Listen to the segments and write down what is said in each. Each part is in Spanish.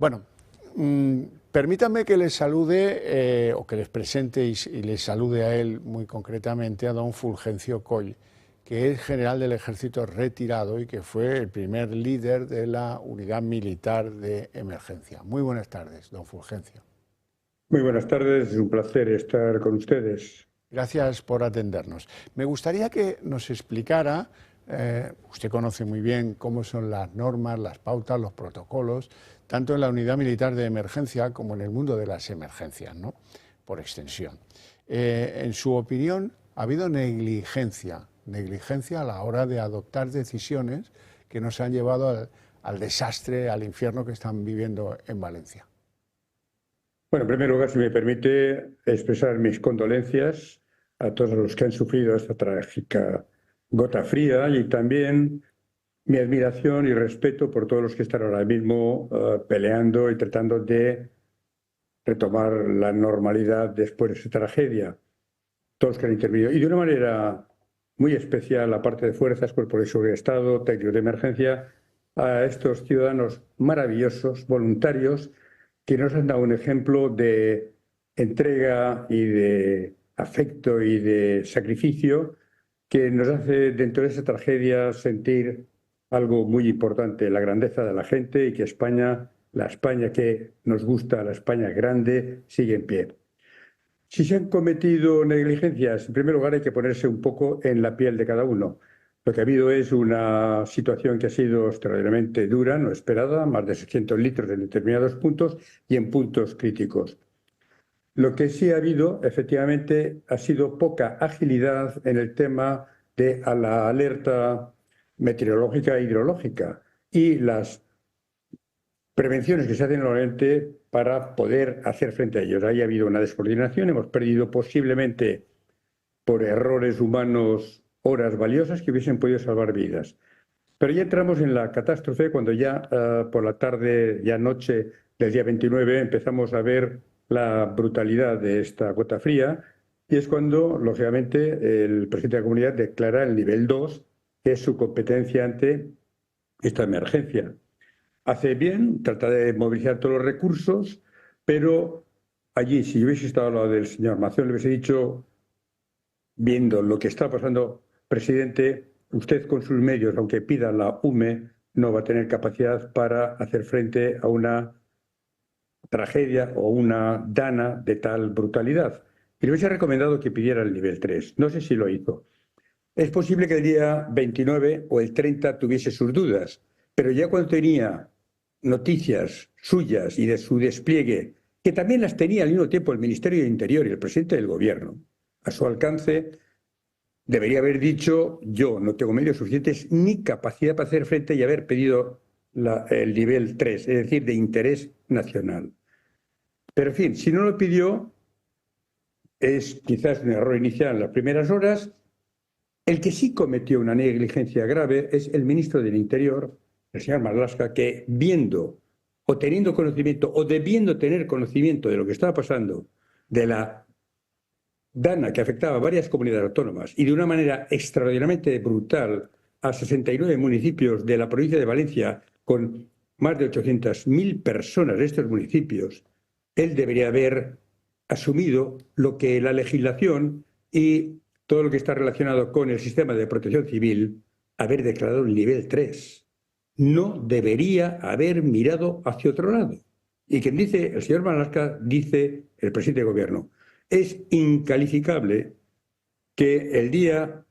Bueno, permítanme que les salude o que les presente y les salude a él muy concretamente a don Fulgencio Coll, que es general del Ejército retirado y que fue el primer líder de la Unidad Militar de Emergencia. Muy buenas tardes, don Fulgencio. Muy buenas tardes, es un placer estar con ustedes. Gracias por atendernos. Me gustaría que nos explicara, usted conoce muy bien cómo son las normas, las pautas, los protocolos, tanto en la Unidad Militar de Emergencia como en el mundo de las emergencias, ¿no? Por extensión. En su opinión, ¿ha habido negligencia a la hora de adoptar decisiones que nos han llevado al desastre, al infierno que están viviendo en Valencia? Bueno, en primer lugar, si me permite expresar mis condolencias a todos los que han sufrido esta trágica gota fría y también mi admiración y respeto por todos los que están ahora mismo peleando y tratando de retomar la normalidad después de esta tragedia. Todos los que han intervenido. Y de una manera muy especial, la parte de fuerzas, cuerpos de seguridad de Estado, técnicos de emergencia, a estos ciudadanos maravillosos, voluntarios, que nos han dado un ejemplo de entrega y de afecto y de sacrificio que nos hace dentro de esa tragedia sentir algo muy importante, la grandeza de la gente y que España, la España que nos gusta, la España grande, sigue en pie. Si se han cometido negligencias, en primer lugar hay que ponerse un poco en la piel de cada uno. Lo que ha habido es una situación que ha sido extraordinariamente dura, no esperada, más de 600 litros en determinados puntos y en puntos críticos. Lo que sí ha habido, efectivamente, ha sido poca agilidad en el tema de la alerta meteorológica e hidrológica y las prevenciones que se hacen normalmente para poder hacer frente a ellos. Ahí ha habido una descoordinación, hemos perdido posiblemente por errores humanos horas valiosas que hubiesen podido salvar vidas. Pero ya entramos en la catástrofe cuando ya por la tarde, ya noche del día 29, empezamos a ver la brutalidad de esta gota fría y es cuando, lógicamente, el presidente de la comunidad declara el nivel 2, que es su competencia ante esta emergencia. Hace bien, trata de movilizar todos los recursos, pero allí, si yo hubiese estado al lado del señor Mazón, le hubiese dicho, viendo lo que está pasando, presidente, usted con sus medios, aunque pida la UME, no va a tener capacidad para hacer frente a una tragedia o una dana de tal brutalidad. Y le hubiese recomendado que pidiera el nivel 3. No sé si lo hizo. Es posible que el día 29 o el 30 tuviese sus dudas, pero ya cuando tenía noticias suyas y de su despliegue, que también las tenía al mismo tiempo el Ministerio de Interior y el presidente del Gobierno, a su alcance, debería haber dicho, yo no tengo medios suficientes ni capacidad para hacer frente y haber pedido el nivel 3, es decir, de interés nacional. Pero en fin, si no lo pidió, es quizás un error inicial en las primeras horas. El que sí cometió una negligencia grave es el ministro del Interior, el señor Marlaska, que viendo o teniendo conocimiento o debiendo tener conocimiento de lo que estaba pasando, de la dana que afectaba a varias comunidades autónomas y de una manera extraordinariamente brutal a 69 municipios de la provincia de Valencia, con más de 800.000 personas de estos municipios, él debería haber asumido lo que la legislación y todo lo que está relacionado con el sistema de protección civil, haber declarado el nivel 3. No debería haber mirado hacia otro lado. Y quien dice, el señor Marlaska, dice el presidente de gobierno. Es incalificable que el día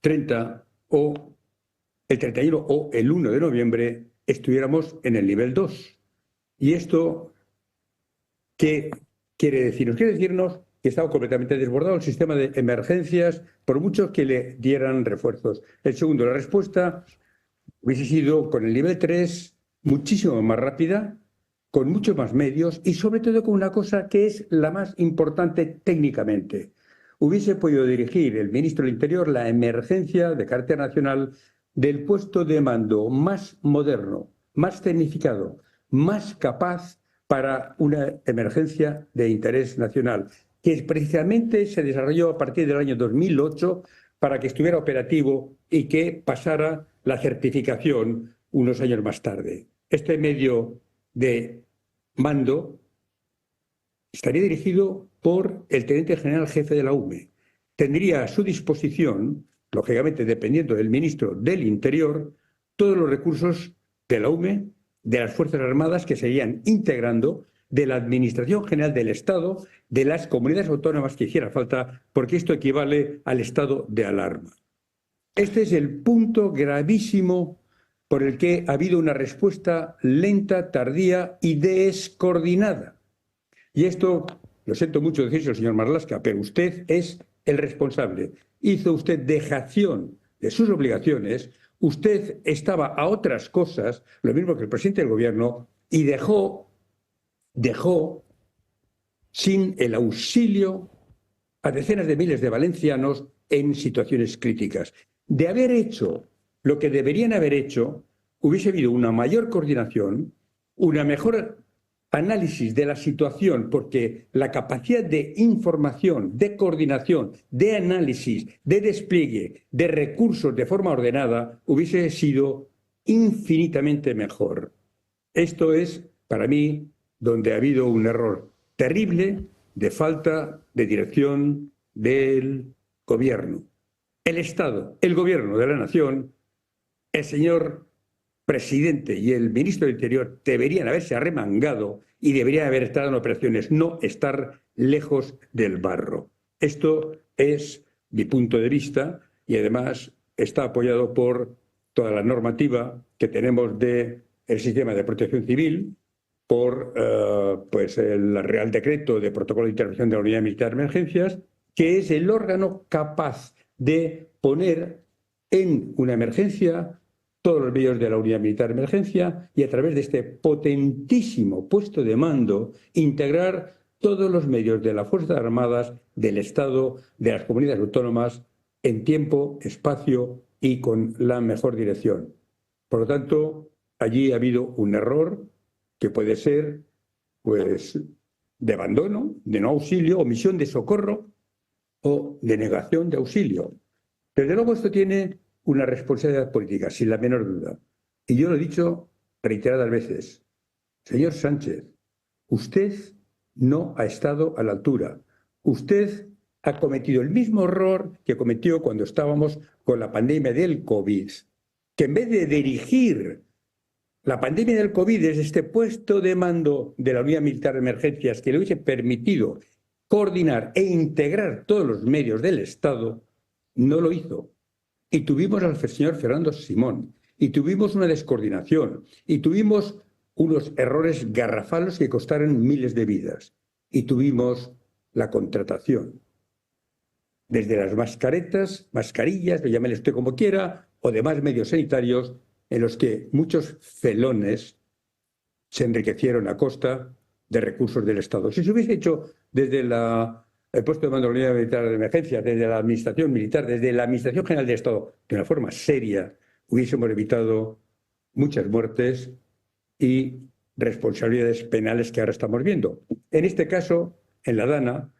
30 o el 31 o el 1 de noviembre estuviéramos en el nivel 2. ¿Y esto qué quiere decirnos? Quiere decirnos que estaba completamente desbordado el sistema de emergencias, por muchos que le dieran refuerzos. El segundo, la respuesta hubiese sido con el nivel 3 muchísimo más rápida, con muchos más medios y sobre todo con una cosa que es la más importante técnicamente. Hubiese podido dirigir el ministro del Interior la emergencia de carácter nacional del puesto de mando más moderno, más tecnificado, más capaz para una emergencia de interés nacional, que precisamente se desarrolló a partir del año 2008 para que estuviera operativo y que pasara la certificación unos años más tarde. Este medio de mando estaría dirigido por el teniente general jefe de la UME. Tendría a su disposición, lógicamente dependiendo del ministro del Interior, todos los recursos de la UME, de las Fuerzas Armadas que seguían integrando, de la Administración General del Estado, de las comunidades autónomas que hiciera falta, porque esto equivale al estado de alarma. Este es el punto gravísimo por el que ha habido una respuesta lenta, tardía y descoordinada. Y esto, lo siento mucho decirlo, señor Marlaska, pero usted es el responsable. Hizo usted dejación de sus obligaciones, usted estaba a otras cosas, lo mismo que el presidente del gobierno, y dejó sin el auxilio a decenas de miles de valencianos en situaciones críticas. De haber hecho lo que deberían haber hecho, hubiese habido una mayor coordinación, una mejor análisis de la situación, porque la capacidad de información, de coordinación, de análisis, de despliegue de recursos de forma ordenada hubiese sido infinitamente mejor. Esto es, para mí, donde ha habido un error terrible de falta de dirección del gobierno. El Estado, el gobierno de la nación, el señor presidente y el ministro del Interior deberían haberse arremangado y deberían haber estado en operaciones, no estar lejos del barro. Esto es mi punto de vista y además está apoyado por toda la normativa que tenemos del sistema de protección civil, por el Real Decreto de Protocolo de Intervención de la Unidad Militar de Emergencias, que es el órgano capaz de poner en una emergencia todos los medios de la Unidad Militar de Emergencia y a través de este potentísimo puesto de mando integrar todos los medios de las Fuerzas Armadas, del Estado, de las comunidades autónomas en tiempo, espacio y con la mejor dirección. Por lo tanto, allí ha habido un error que puede ser de abandono, de no auxilio, omisión de socorro o de negación de auxilio. Desde luego esto tiene una responsabilidad política, sin la menor duda. Y yo lo he dicho reiteradas veces. Señor Sánchez, usted no ha estado a la altura. Usted ha cometido el mismo error que cometió cuando estábamos con la pandemia del COVID, que en vez de dirigir la pandemia del COVID desde este puesto de mando de la Unidad Militar de Emergencias que le hubiese permitido coordinar e integrar todos los medios del Estado, no lo hizo. Y tuvimos al señor Fernando Simón, y tuvimos una descoordinación, y tuvimos unos errores garrafales que costaron miles de vidas, y tuvimos la contratación. Desde las mascarillas, llámele usted como quiera, o demás medios sanitarios, en los que muchos felones se enriquecieron a costa de recursos del Estado. Si se hubiese hecho desde el puesto de mando de la Unidad Militar de Emergencia, desde la Administración Militar, desde la Administración General del Estado, de una forma seria, hubiésemos evitado muchas muertes y responsabilidades penales que ahora estamos viendo. En este caso, en la Dana,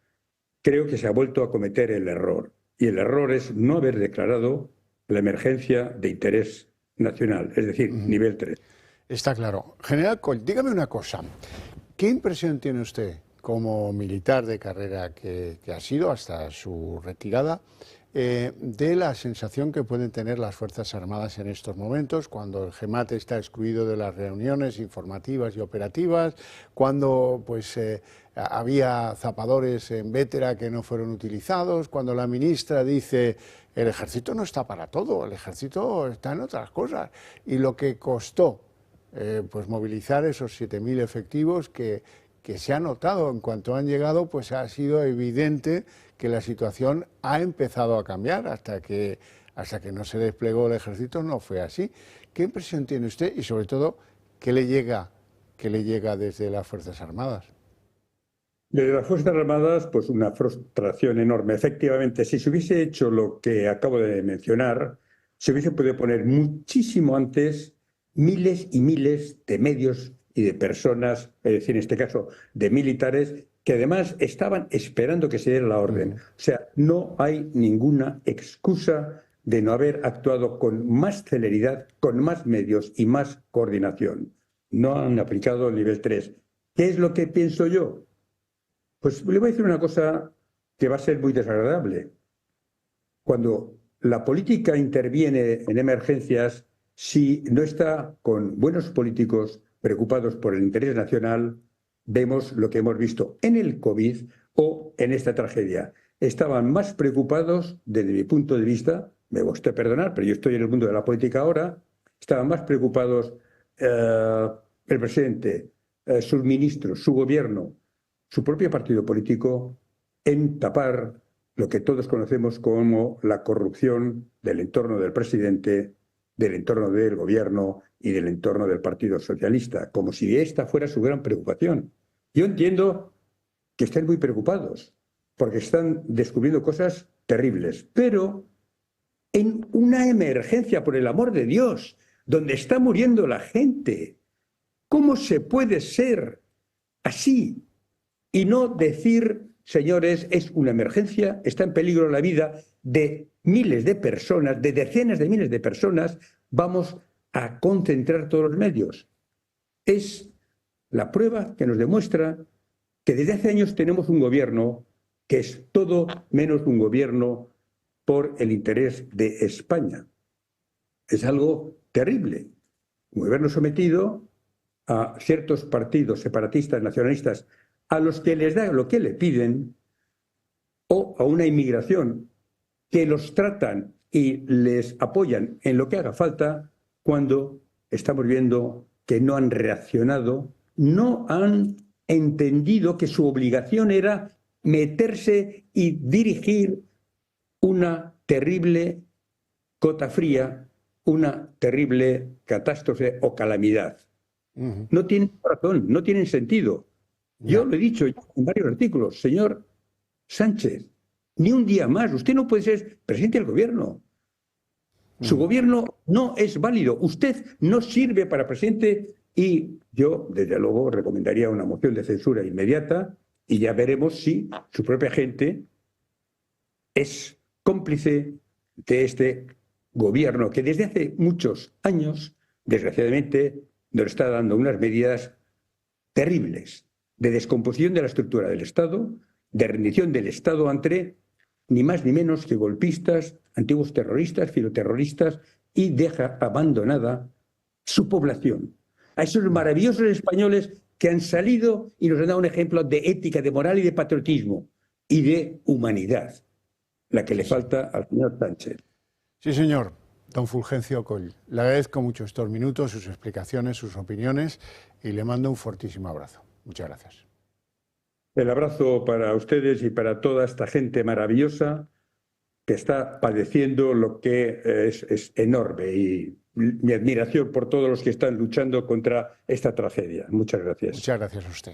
creo que se ha vuelto a cometer el error. Y el error es no haber declarado la emergencia de interés nacional, es decir, nivel 3. Está claro. General Coll, dígame una cosa. ¿Qué impresión tiene usted como militar de carrera que ha sido hasta su retirada, de la sensación que pueden tener las Fuerzas Armadas en estos momentos, cuando el GEMAT está excluido de las reuniones informativas y operativas, cuando había zapadores en Bétera que no fueron utilizados, cuando la ministra dice el ejército no está para todo, el ejército está en otras cosas, y lo que costó movilizar esos 7.000 efectivos que se ha notado en cuanto han llegado, pues ha sido evidente que la situación ha empezado a cambiar. Hasta que no se desplegó el ejército no fue así. ¿Qué impresión tiene usted y sobre todo qué le llega desde las Fuerzas Armadas? Desde las Fuerzas Armadas, pues una frustración enorme. Efectivamente, si se hubiese hecho lo que acabo de mencionar, se hubiese podido poner muchísimo antes miles y miles de medios y de personas, es decir, en este caso de militares, que además estaban esperando que se diera la orden. O sea, no hay ninguna excusa de no haber actuado con más celeridad, con más medios y más coordinación. No han aplicado el nivel 3. ¿Qué es lo que pienso yo? Pues le voy a decir una cosa que va a ser muy desagradable. Cuando la política interviene en emergencias, si no está con buenos políticos preocupados por el interés nacional, vemos lo que hemos visto en el COVID o en esta tragedia. Estaban más preocupados, desde mi punto de vista, me gusta perdonar, pero yo estoy en el mundo de la política ahora, estaban más preocupados el presidente, sus ministros, su gobierno, su propio partido político en tapar lo que todos conocemos como la corrupción del entorno del presidente, del entorno del gobierno y del entorno del Partido Socialista, como si esta fuera su gran preocupación. Yo entiendo que estén muy preocupados, porque están descubriendo cosas terribles, pero en una emergencia, por el amor de Dios, donde está muriendo la gente, ¿cómo se puede ser así y no decir, señores, es una emergencia, está en peligro la vida de miles de personas, de decenas de miles de personas, vamos a concentrar todos los medios? Es la prueba que nos demuestra que desde hace años tenemos un gobierno que es todo menos un gobierno por el interés de España. Es algo terrible. Un gobierno sometido a ciertos partidos separatistas, nacionalistas, a los que les da lo que le piden, o a una inmigración que los tratan y les apoyan en lo que haga falta, cuando estamos viendo que no han reaccionado, no han entendido que su obligación era meterse y dirigir una terrible gota fría, una terrible catástrofe o calamidad. No tienen razón, no tienen sentido. Yo lo he dicho en varios artículos, señor Sánchez, ni un día más. Usted no puede ser presidente del gobierno. Su gobierno no es válido. Usted no sirve para presidente y yo, desde luego, recomendaría una moción de censura inmediata y ya veremos si su propia gente es cómplice de este gobierno que desde hace muchos años, desgraciadamente, nos está dando unas medidas terribles de descomposición de la estructura del Estado, de rendición del Estado ante ni más ni menos que golpistas, antiguos terroristas, filoterroristas, y deja abandonada su población. A esos maravillosos españoles que han salido y nos han dado un ejemplo de ética, de moral y de patriotismo y de humanidad, la que le falta al señor Sánchez. Sí, señor. Don Fulgencio Coll, le agradezco mucho estos minutos, sus explicaciones, sus opiniones y le mando un fortísimo abrazo. Muchas gracias. El abrazo para ustedes y para toda esta gente maravillosa que está padeciendo lo que es enorme, y mi admiración por todos los que están luchando contra esta tragedia. Muchas gracias. Muchas gracias a usted.